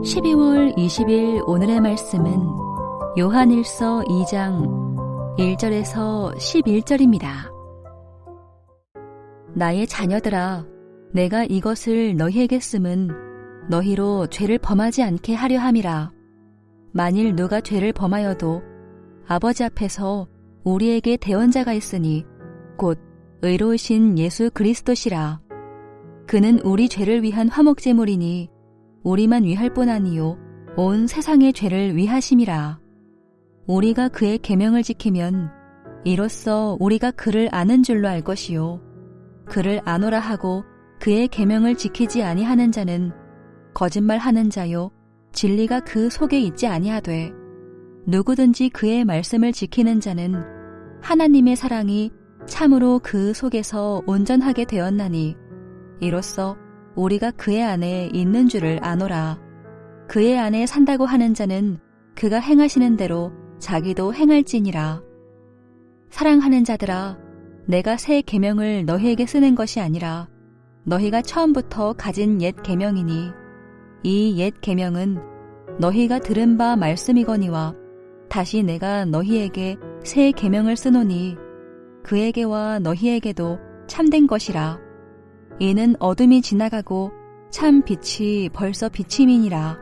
12월 20일 오늘의 말씀은 요한일서 2장 1절에서 11절입니다. 나의 자녀들아, 내가 이것을 너희에게 쓰면 너희로 죄를 범하지 않게 하려 함이라. 만일 누가 죄를 범하여도 아버지 앞에서 우리에게 대언자가 있으니 곧 의로우신 예수 그리스도시라. 그는 우리 죄를 위한 화목제물이니 우리만 위할 뿐 아니요 온 세상의 죄를 위하심이라. 우리가 그의 계명을 지키면 이로써 우리가 그를 아는 줄로 알 것이요 그를 아노라 하고 그의 계명을 지키지 아니하는 자는 거짓말하는 자요 진리가 그 속에 있지 아니하되 누구든지 그의 말씀을 지키는 자는 하나님의 사랑이 참으로 그 속에서 온전하게 되었나니 이로써 우리가 그의 안에 있는 줄을 아노라. 그의 안에 산다고 하는 자는 그가 행하시는 대로 자기도 행할지니라. 사랑하는 자들아, 내가 새 계명을 너희에게 쓰는 것이 아니라 너희가 처음부터 가진 옛 계명이니 이 옛 계명은 너희가 들은 바 말씀이거니와 다시 내가 너희에게 새 계명을 쓰노니 그에게와 너희에게도 참된 것이라. 이는 어둠이 지나가고 참 빛이 벌써 비침이니라.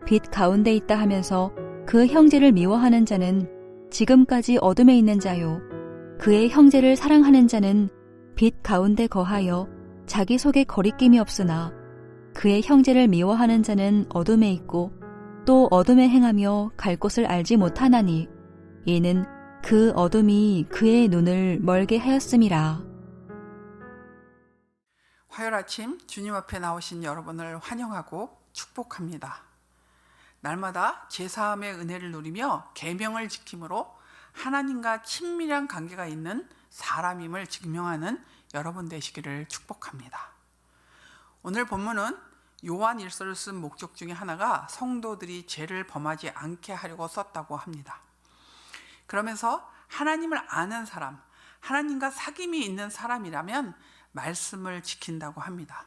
빛 가운데 있다 하면서 그 형제를 미워하는 자는 지금까지 어둠에 있는 자요 그의 형제를 사랑하는 자는 빛 가운데 거하여 자기 속에 거리낌이 없으나 그의 형제를 미워하는 자는 어둠에 있고 또 어둠에 행하며 갈 곳을 알지 못하나니 이는 그 어둠이 그의 눈을 멀게 하였음이라. 화요일 아침 주님 앞에 나오신 여러분을 환영하고 축복합니다. 날마다 제사함의 은혜를 누리며 계명을 지킴으로 하나님과 친밀한 관계가 있는 사람임을 증명하는 여러분 되시기를 축복합니다. 오늘 본문은 요한일서를 쓴 목적 중에 하나가 성도들이 죄를 범하지 않게 하려고 썼다고 합니다. 그러면서 하나님을 아는 사람, 하나님과 사귐이 있는 사람이라면 말씀을 지킨다고 합니다.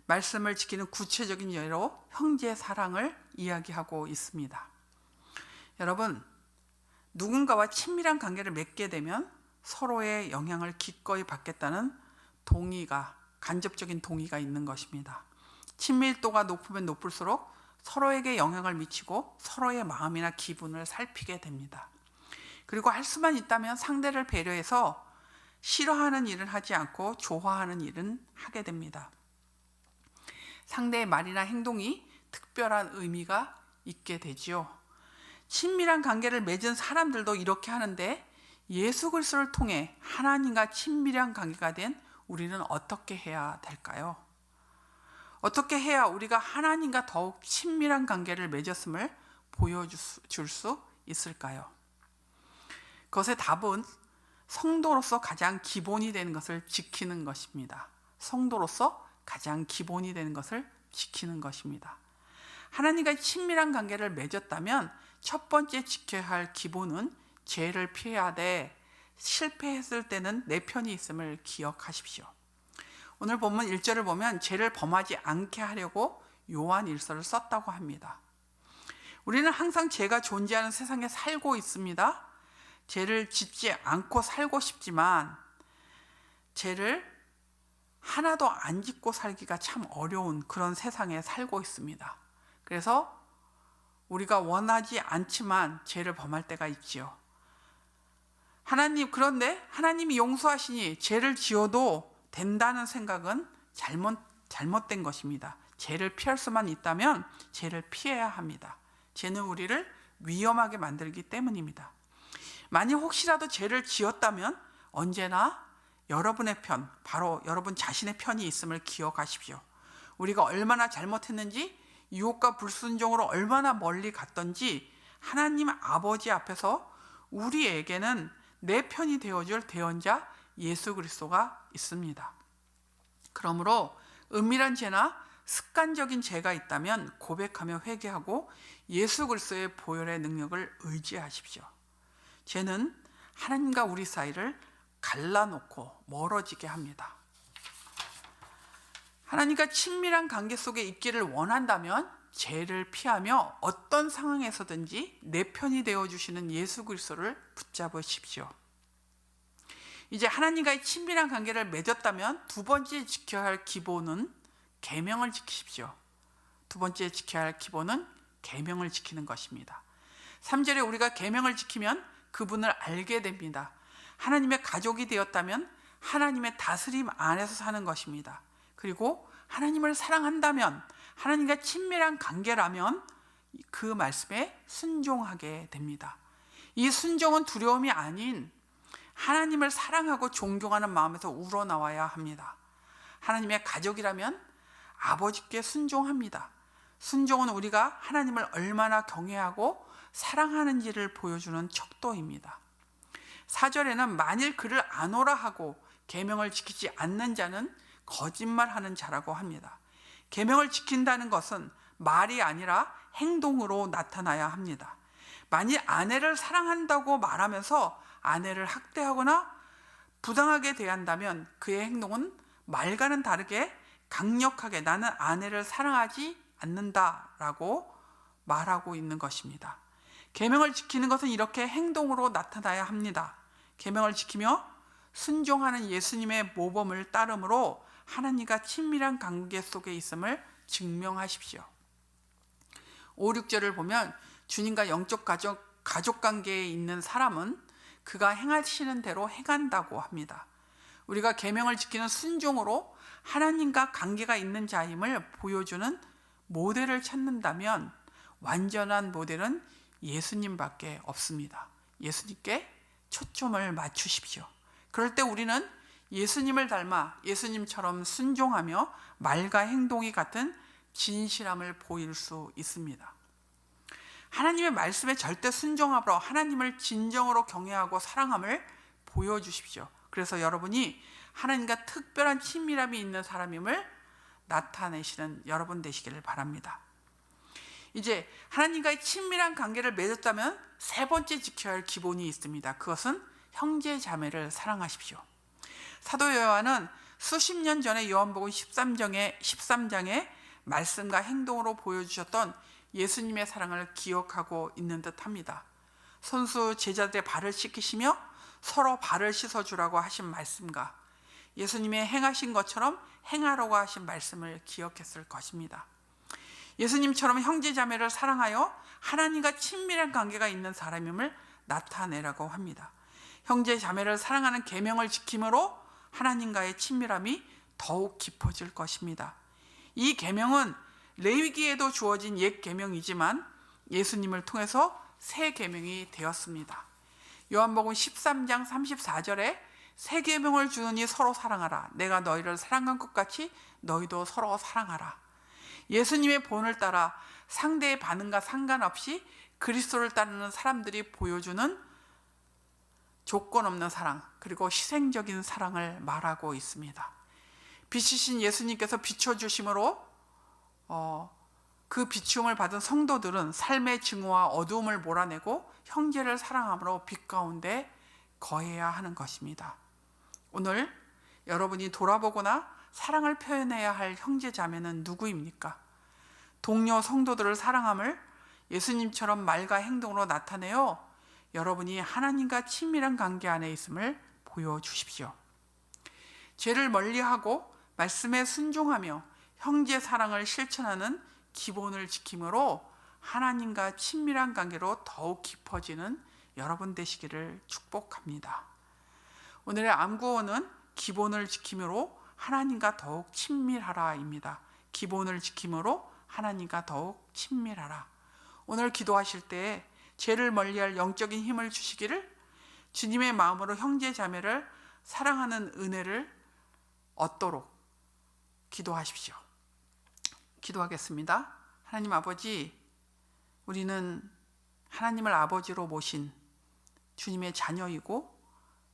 말씀을 지키는 구체적인 예로 형제 사랑을 이야기하고 있습니다. 여러분, 누군가와 친밀한 관계를 맺게 되면 서로의 영향을 기꺼이 받겠다는 간접적인 동의가 있는 것입니다. 친밀도가 높으면 높을수록 서로에게 영향을 미치고 서로의 마음이나 기분을 살피게 됩니다. 그리고 할 수만 있다면 상대를 배려해서 싫어하는 일은 하지 않고 좋아하는 일은 하게 됩니다. 상대의 말이나 행동이 특별한 의미가 있게 되지요. 친밀한 관계를 맺은 사람들도 이렇게 하는데 예수 그리스도를 통해 하나님과 친밀한 관계가 된 우리는 어떻게 해야 될까요? 어떻게 해야 우리가 하나님과 더욱 친밀한 관계를 맺었음을 보여줄 수 있을까요? 그것의 답은 성도로서 가장 기본이 되는 것을 지키는 것입니다. 성도로서 가장 기본이 되는 것을 지키는 것입니다. 하나님과 친밀한 관계를 맺었다면 첫 번째 지켜야 할 기본은 죄를 피해야 돼. 실패했을 때는 내 편이 있음을 기억하십시오. 오늘 본문 1절을 보면 죄를 범하지 않게 하려고 요한일서를 썼다고 합니다. 우리는 항상 죄가 존재하는 세상에 살고 있습니다. 죄를 짓지 않고 살고 싶지만 죄를 하나도 안 짓고 살기가 참 어려운 그런 세상에 살고 있습니다. 그래서 우리가 원하지 않지만 죄를 범할 때가 있지요. 그런데 하나님이 용서하시니 죄를 지어도 된다는 생각은 잘못된 것입니다. 죄를 피할 수만 있다면 죄를 피해야 합니다. 죄는 우리를 위험하게 만들기 때문입니다. 만약 혹시라도 죄를 지었다면 언제나 여러분의 편, 바로 여러분 자신의 편이 있음을 기억하십시오. 우리가 얼마나 잘못했는지, 유혹과 불순종으로 얼마나 멀리 갔던지 하나님 아버지 앞에서 우리에게는 내 편이 되어줄 대언자 예수 그리스도가 있습니다. 그러므로 은밀한 죄나 습관적인 죄가 있다면 고백하며 회개하고 예수 그리스도의 보혈의 능력을 의지하십시오. 죄는 하나님과 우리 사이를 갈라놓고 멀어지게 합니다. 하나님과 친밀한 관계 속에 있기를 원한다면 죄를 피하며 어떤 상황에서든지 내 편이 되어주시는 예수 그리스도를 붙잡으십시오. 이제 하나님과의 친밀한 관계를 맺었다면 두 번째 지켜야 할 기본은 계명을 지키십시오. 두 번째 지켜야 할 기본은 계명을 지키는 것입니다. 3절에 우리가 계명을 지키면 그분을 알게 됩니다. 하나님의 가족이 되었다면 하나님의 다스림 안에서 사는 것입니다. 그리고 하나님을 사랑한다면, 하나님과 친밀한 관계라면 그 말씀에 순종하게 됩니다. 이 순종은 두려움이 아닌 하나님을 사랑하고 존경하는 마음에서 우러나와야 합니다. 하나님의 가족이라면 아버지께 순종합니다. 순종은 우리가 하나님을 얼마나 경외하고 사랑하는지를 보여주는 척도입니다. 4절에는 만일 그를 아노라 하고 계명을 지키지 않는 자는 거짓말하는 자라고 합니다. 계명을 지킨다는 것은 말이 아니라 행동으로 나타나야 합니다. 만일 아내를 사랑한다고 말하면서 아내를 학대하거나 부당하게 대한다면 그의 행동은 말과는 다르게 강력하게 나는 아내를 사랑하지 않는다라고 말하고 있는 것입니다. 계명을 지키는 것은 이렇게 행동으로 나타나야 합니다. 계명을 지키며 순종하는 예수님의 모범을 따름으로 하나님과 친밀한 관계 속에 있음을 증명하십시오. 5, 6절을 보면 주님과 영적 가족 관계에 있는 사람은 그가 행하시는 대로 행한다고 합니다. 우리가 계명을 지키는 순종으로 하나님과 관계가 있는 자임을 보여주는 모델을 찾는다면 완전한 모델은 예수님밖에 없습니다. 예수님께 초점을 맞추십시오. 그럴 때 우리는 예수님을 닮아 예수님처럼 순종하며 말과 행동이 같은 진실함을 보일 수 있습니다. 하나님의 말씀에 절대 순종함으로 하나님을 진정으로 경외하고 사랑함을 보여주십시오. 그래서 여러분이 하나님과 특별한 친밀함이 있는 사람임을 나타내시는 여러분 되시기를 바랍니다. 이제 하나님과의 친밀한 관계를 맺었다면 세 번째 지켜야 할 기본이 있습니다. 그것은 형제 자매를 사랑하십시오. 사도 요한은 수십 년 전에 요한복음 13장의 말씀과 행동으로 보여주셨던 예수님의 사랑을 기억하고 있는 듯합니다. 손수 제자들의 발을 씻기시며 서로 발을 씻어주라고 하신 말씀과 예수님의 행하신 것처럼 행하라고 하신 말씀을 기억했을 것입니다. 예수님처럼 형제 자매를 사랑하여 하나님과 친밀한 관계가 있는 사람임을 나타내라고 합니다. 형제 자매를 사랑하는 계명을 지킴으로 하나님과의 친밀함이 더욱 깊어질 것입니다. 이 계명은 레위기에도 주어진 옛 계명이지만 예수님을 통해서 새 계명이 되었습니다. 요한복음 13장 34절에 새 계명을 주노니 서로 사랑하라. 내가 너희를 사랑한 것 같이 너희도 서로 사랑하라. 예수님의 본을 따라 상대의 반응과 상관없이 그리스도를 따르는 사람들이 보여주는 조건 없는 사랑, 그리고 희생적인 사랑을 말하고 있습니다. 빛이신 예수님께서 비춰주심으로 그 비춤을 받은 성도들은 삶의 증오와 어두움을 몰아내고 형제를 사랑함으로 빛 가운데 거해야 하는 것입니다. 오늘 여러분이 돌아보거나 사랑을 표현해야 할 형제 자매는 누구입니까? 동료 성도들을 사랑함을 예수님처럼 말과 행동으로 나타내어 여러분이 하나님과 친밀한 관계 안에 있음을 보여주십시오. 죄를 멀리하고 말씀에 순종하며 형제 사랑을 실천하는 기본을 지킴으로 하나님과 친밀한 관계로 더욱 깊어지는 여러분 되시기를 축복합니다. 오늘의 암구호는 기본을 지킴으로 하나님과 더욱 친밀하라입니다. 기본을 지킴으로 하나님과 더욱 친밀하라. 오늘 기도하실 때 죄를 멀리할 영적인 힘을 주시기를, 주님의 마음으로 형제 자매를 사랑하는 은혜를 얻도록 기도하십시오. 기도하겠습니다. 하나님 아버지, 우리는 하나님을 아버지로 모신 주님의 자녀이고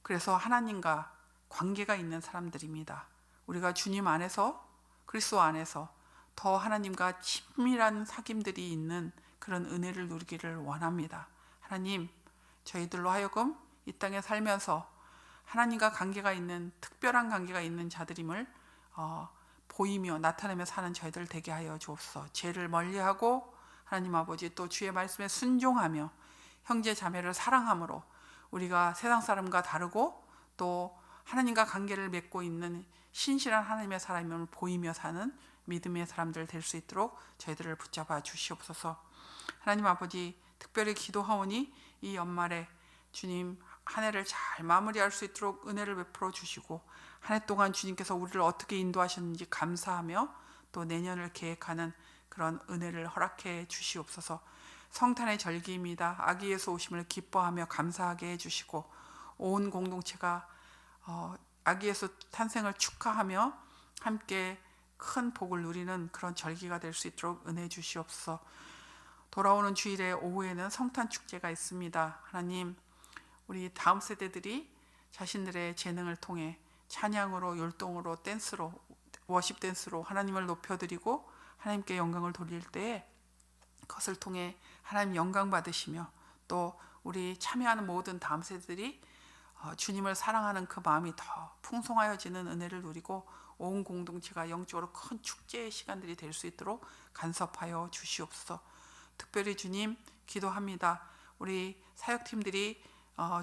그래서 하나님과 관계가 있는 사람들입니다. 우리가 주님 안에서, 그리스도 안에서 더 하나님과 친밀한 사귐들이 있는 그런 은혜를 누리기를 원합니다. 하나님, 저희들로 하여금 이 땅에 살면서 하나님과 관계가 있는, 특별한 관계가 있는 자들임을 보이며 나타내며 사는 저희들 되게 하여 주옵소서. 죄를 멀리하고 하나님 아버지 또 주의 말씀에 순종하며 형제 자매를 사랑함으로 우리가 세상 사람과 다르고 또 하나님과 관계를 맺고 있는 신실한 하나님의 사람임을 보이며 사는 믿음의 사람들 될 수 있도록 저희들을 붙잡아 주시옵소서. 하나님 아버지 특별히 기도하오니 이 연말에 주님 한 해를 잘 마무리할 수 있도록 은혜를 베풀어 주시고 한 해 동안 주님께서 우리를 어떻게 인도하셨는지 감사하며 또 내년을 계획하는 그런 은혜를 허락해 주시옵소서. 성탄의 절기입니다. 아기 예수 오심을 기뻐하며 감사하게 해주시고 온 공동체가 아기 예수 탄생을 축하하며 함께 큰 복을 누리는 그런 절기가 될 수 있도록 은혜 주시옵소서. 돌아오는 주일에 오후에는 성탄 축제가 있습니다. 하나님, 우리 다음 세대들이 자신들의 재능을 통해 찬양으로, 율동으로, 댄스로, 워십 댄스로 하나님을 높여드리고 하나님께 영광을 돌릴 때에 그것을 통해 하나님 영광 받으시며 또 우리 참여하는 모든 다음 세대들이 주님을 사랑하는 그 마음이 더 풍성하여지는 은혜를 누리고 온 공동체가 영적으로 큰 축제의 시간들이 될 수 있도록 간섭하여 주시옵소서. 특별히 주님 기도합니다. 우리 사역팀들이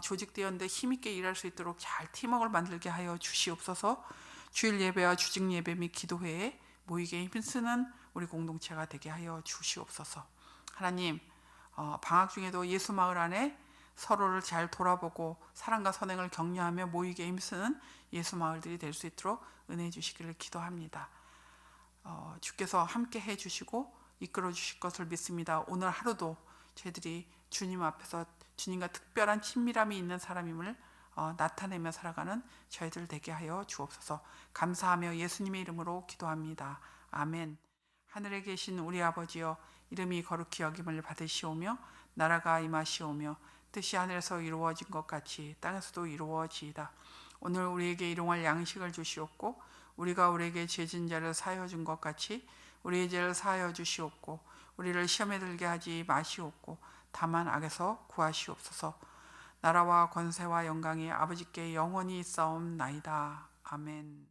조직되었는데 힘있게 일할 수 있도록 잘 팀워크를 만들게 하여 주시옵소서. 주일 예배와 주직 예배 및 기도회에 모이게 힘쓰는 우리 공동체가 되게 하여 주시옵소서. 하나님, 방학 중에도 예수 마을 안에 서로를 잘 돌아보고 사랑과 선행을 격려하며 모이게 힘쓰는 예수 마을들이 될 수 있도록 은혜해 주시기를 기도합니다. 주께서 함께 해 주시고 이끌어 주실 것을 믿습니다. 오늘 하루도 저희들이 주님 앞에서 주님과 특별한 친밀함이 있는 사람임을 나타내며 살아가는 저희들 되게 하여 주옵소서. 감사하며 예수님의 이름으로 기도합니다. 아멘. 하늘에 계신 우리 아버지여, 이름이 거룩히 여김을 받으시오며 나라가 임하시오며 뜻이 하늘에서 이루어진 것 같이 땅에서도 이루어지이다. 오늘 우리에게 일용할 양식을 주시옵고 우리가 우리에게 죄진 자를 사하여 준 것 같이 우리의 죄를 사하여 주시옵고 우리를 시험에 들게 하지 마시옵고 다만 악에서 구하시옵소서. 나라와 권세와 영광이 아버지께 영원히 있사옵나이다. 아멘.